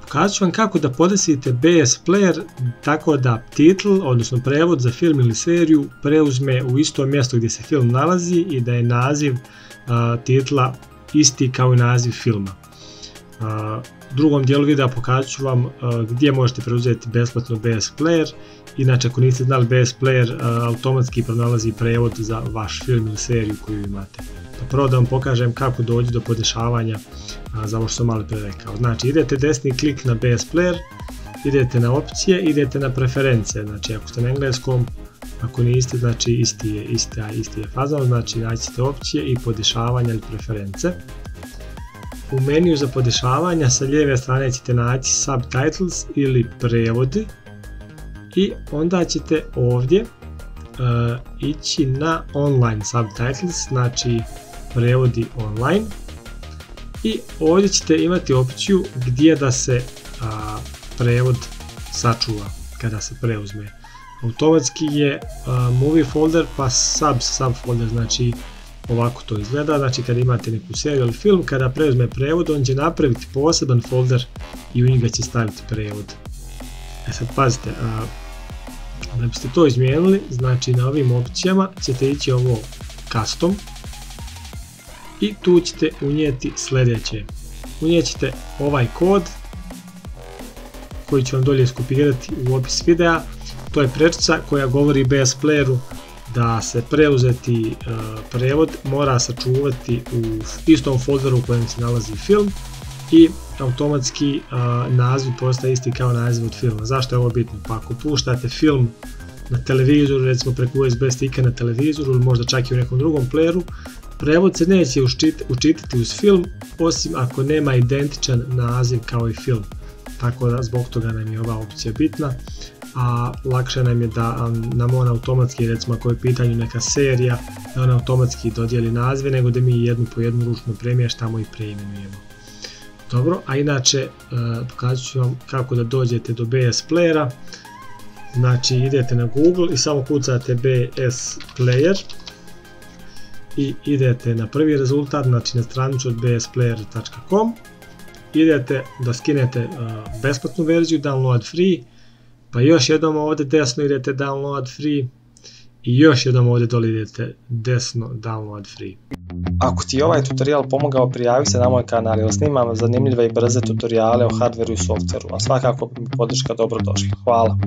Pokazat ću vam kako da podesite BS Player tako da titl, odnosno prevod za film ili seriju preuzme u isto mjesto gdje se film nalazi i da je naziv titla isti kao i naziv filma. U drugom dijelu videa pokazat ću vam gdje možete preuzeti besplatno BS Player. Inače, ako niste znali, BS Player automatski pronalazi prevod za vaš film ili seriju koju imate. Prvo da vam pokažem kako doći do podešavanja za ovo što sam malo pre rekao. Znači, idete desni klik na BS Player, idete na opcije, idete na preference. Znači, ako ste na engleskom, ako niste, znači isti je fazon, znači naćete opcije i podešavanja ili preference. U meniju za podešavanja sa lijeve strane ćete naći Subtitles ili prevodi i onda ćete ovdje ići na Online Subtitles, znači prevodi online, i ovdje ćete imati opciju gdje da se prevod sačuva kada se preuzme. Automatski je movie folder pa subfolder, znači ovako to izgleda. Znači kada imate neku seriju ili film, kada preuzme prevod, on će napraviti poseban folder i u njega će staviti prevod. Sad pazite, da biste to izmijenili, znači na ovim opcijama ćete ići ovo custom i tu ćete unijeti sljedeće. Unijet ćete ovaj kod koji ću vam dolje skopirati u opis videa. To je prečica koja govori BS Playeru da se preuzeti prevod mora sačuvati u istom folderu u kojem se nalazi film i automatski naziv postaje isti kao naziv od filma. Zašto je ovo bitno? Pa ako puštate film na televizoru, recimo preko USB stika na televizoru ili možda čak i u nekom drugom playeru, prevod se neće učitati uz film osim ako nema identičan naziv kao i film. Tako da zbog toga nam je ova opcija bitna, a lakše nam je da nam on automatski, recimo ako je u pitanju neka serija, da on automatski dodijeli nazive, nego da mi jednu po jednu ručno premještamo i preimenujemo. Dobro, a inače pokazat ću vam kako da dođete do BS Playera. Znači idete na Google i samo kucate BS Player i idete na prvi rezultat, znači na stranicu od bsplayer.com. idete da skinete besplatnu verziju, download free, pa još jednom ovdje desno idete download free i još jednom ovdje dole idete desno download free. Ako ti je ovaj tutorial pomogao, prijavi se na moj kanal jer snimam zanimljive i brze tutoriale o hardveru i softveru, a svakako bi mi podrška dobrodošla. Hvala!